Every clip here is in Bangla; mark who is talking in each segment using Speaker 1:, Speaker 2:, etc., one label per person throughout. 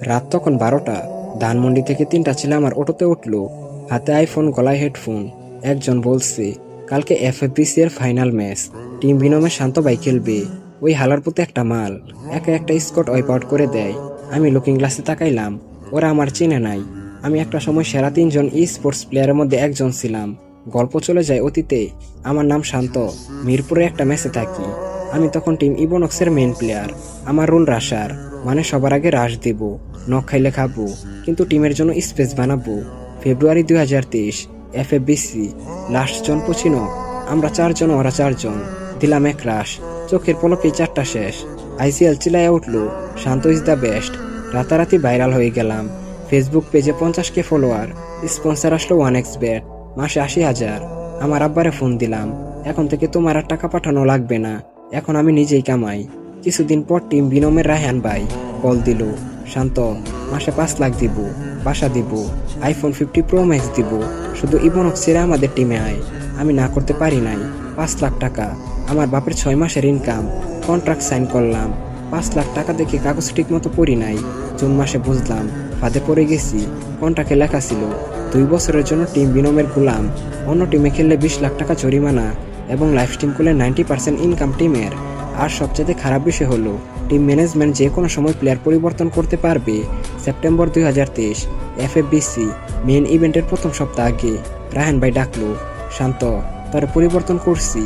Speaker 1: রাত তখন 12টা। ধানমন্ডি থেকে 3টা ছেলে আমার অটোতে উঠলো, হাতে আইফোন, গলায় হেডফোন। একজন বলছে, কালকে এফএফবিসি এর ফাইনাল ম্যাচ, টিম বিনমে শান্ত ভাই খেলবে। ওই হালার পুতে একটা মাল, একা একটা স্কট ওয়াইপ আউট করে দেয়। আমি লুকিং গ্লাসে তাকাইলাম, ওরা আমার চিনে নাই। আমি একটা সময় সেরা 3জন ই স্পোর্টস প্লেয়ারের মধ্যে একজন ছিলাম। গল্প চলে যায় অতীতে। আমার নাম শান্ত, মিরপুরে একটা ম্যাচে থাকি। আমি তখন টিম ইবোনক্সের মেইন প্লেয়ার। আমার রোল রাশার, মানে সবার আগে রাশ দেব, নখ খাইলে খাবো, কিন্তু টিমের জন্য স্পেস বানাবো। ফেব্রুয়ারি 2023, এফএফবিসি, লাস্ট জন পচিনো। আমরা 4জন, ওরা 4জন। দিলাম এক রাশ, চোখের পলকে 4টা শেষ। আইসিএল চিলাইয়া উঠলো, শান্ত ইজ দ্য বেস্ট। রাতারাতি ভাইরাল হয়ে গেলাম। ফেসবুক পেজে 50K ফলোয়ার, স্পন্সর আসলো 1xBet, মাসে 80,000। আমার আব্বারে ফোন দিলাম, এখন থেকে তোমার আর টাকা পাঠানো লাগবে না, এখন আমি নিজেই কামাই। কিছুদিন পর টিম বিনমের রায়হান ভাই কল দিল, শান্ত, মাসে 5 লাখ দিব, বাসা দিব, আইফোন 50 প্রো ম্যাক্স দিব, শুধু ইবনক্স ছেড়ে আমাদের টিমে আয়। আমি না করতে পারি নাই। 5 লাখ টাকা, আমার বাপের 6 মাসের ইনকাম। কন্ট্রাক্ট সাইন করলাম। 5 লাখ টাকা দেখে কাগজ ঠিক মতো পড়ি নাই। জুন মাসে বুঝলাম ফাঁদে পড়ে গেছি। কন্ট্রাক্টে লেখা ছিল 2 বছরের জন্য টিম বিনমের গোলাম। অন্য টিমে খেললে 20 লাখ টাকা জরিমানা এবং লাইফ টিম করলে 90% ইনকাম টিমের। আর সবচেয়ে খারাপ বিষয় হলো, টিম ম্যানেজমেন্ট যে কোনো সময় প্লেয়ার পরিবর্তন করতে পারবে। সেপ্টেম্বর 2023, এফএফবিসি মেইন ইভেন্টের প্রথম সপ্তাহ আগে রায়হান ভাই ডাকলো, শান্ত, তার পরিবর্তন করছি।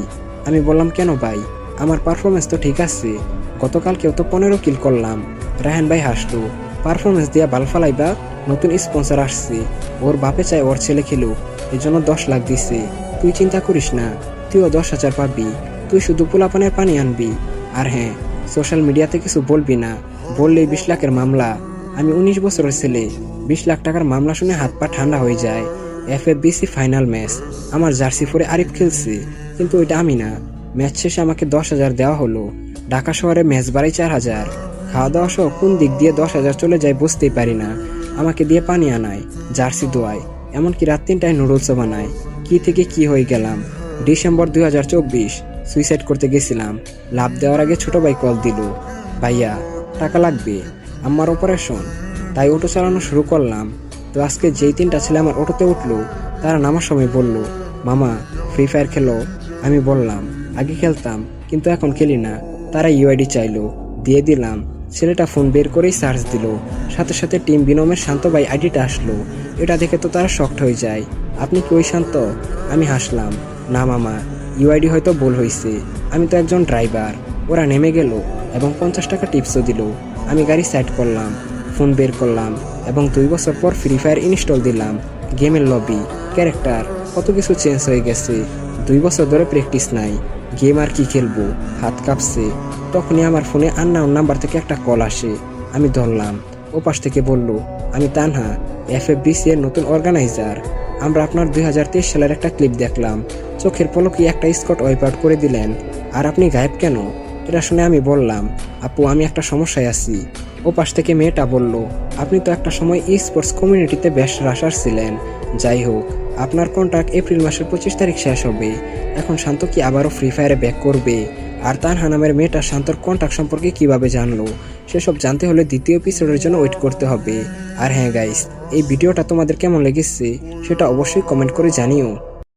Speaker 1: আমি বললাম, কেন ভাই? আমার পারফরমেন্স তো ঠিক আছে, গতকালকেও তো 15 কিল করলাম। রায়হান ভাই হাসলো, পারফরমেন্স দিয়া বাল ফালাইবা? নতুন স্পন্সর আসছে, ওর বাপে চায় ওর ছেলে খেলুক, এই জন্য 10 লাখ দিছে। তুই চিন্তা করিস না, তুইও 10,000 পাবি। তুই শুধু পোলাপানের পানি আনবি। আর হ্যাঁ, সোশ্যাল মিডিয়াতে কিছু বলবি না, বললেই 20 লাখের মামলা। আমি 19 বছরের ছেলে, 20 লাখ টাকার মামলা শুনে হাত পা ঠান্ডা হয়ে যায়। এফএফবিসি ফাইনাল ম্যাচ, আমার জার্সি পরে আরিফ খেলছে, কিন্তু ওইটা আমি না। ম্যাচ শেষে আমাকে 10,000 দেওয়া হলো। ঢাকা শহরে ম্যাচ বাড়াই 4,000। খাওয়া দাওয়া সহ কোন দিক দিয়ে 10,000 চলে যায় বুঝতেই পারি না। আমাকে দিয়ে পানি আনায়, জার্সি দোয়ায়, এমনকি রাত 3টায় নুডলসও বানায়। কি থেকে কি হয়ে গেলাম। ডিসেম্বর 2024, সুইসাইড করতে গেছিলাম। লাভ দেওয়ার আগে ছোট ভাই কল দিল, ভাইয়া টাকা লাগবে, আমার অপারেশন। তাই অটো চালানো শুরু করলাম। তো আজকে যেই 3টা ছেলে আমার অটোতে উঠলো, তারা নামার সময় বলল, মামা ফ্রি ফায়ার খেলো? আমি বললাম, আগে খেলতাম, কিন্তু এখন খেলি না। তারা ইউআইডি চাইলো, দিয়ে দিলাম। ছেলেটা ফোন বের করেই সার্চ দিল, সাথে সাথে টিম বিনমের শান্ত ভাই আইডিটা আসলো। এটা দেখে তো তারা শকড হয়ে যায়। আপনি কি ওই শান্ত? আমি হাসলাম, না মামা, ইউআইডি হয়তো ভুল হয়েছে, আমি তো একজন ড্রাইভার। ওরা নেমে গেল এবং 50 টাকা টিপসও দিল। আমি গাড়ি সাইড করলাম, ফোন বের করলাম এবং 2 বছর পর ফ্রি ফায়ার ইনস্টল দিলাম। গেমের লবি, ক্যারেক্টার, কত কিছু চেঞ্জ হয়ে গেছে। 2 বছর ধরে প্র্যাকটিস নাই, গেম আর কি খেলবো, হাত কাঁপছে। তখনই আমার ফোনে আননোন নাম্বার থেকে একটা কল আসে। আমি ধরলাম। ও পাশ থেকে বলল, আমি তানহা, এফএফবিসি এর নতুন অর্গানাইজার। আমরা আপনার 2023 সালের একটা ক্লিপ দেখলাম, চোখের পলকে একটা স্কট ওয়াইপ আউট করে দিলেন, আর আপনি গায়েব কেন? এটা শুনে আমি বললাম, আপু আমি একটা সমস্যায় আছি। ও পাশ থেকে মেয়েটা বলল, আপনি তো একটা সময় ই স্পোর্টস কমিউনিটিতে বেশ রাশার ছিলেন। যাই হোক, আপনার কন্ট্রাক্ট এপ্রিল মাসের 25 তারিখ শেষ হবে। এখন শান্ত কি আবারও ফ্রি ফায়ারে ব্যাক করবে? আর তানহা নামের মেয়েটা শান্তর কন্ট্রাক্ট সম্পর্কে কিভাবে জানলো, সেসব জানতে হলে দ্বিতীয় এপিসোডের জন্য ওয়েট করতে হবে। আর হ্যাঁ গাইস, এই ভিডিওটা তোমাদের কেমন লেগেছে সেটা অবশ্যই কমেন্ট করে জানিও।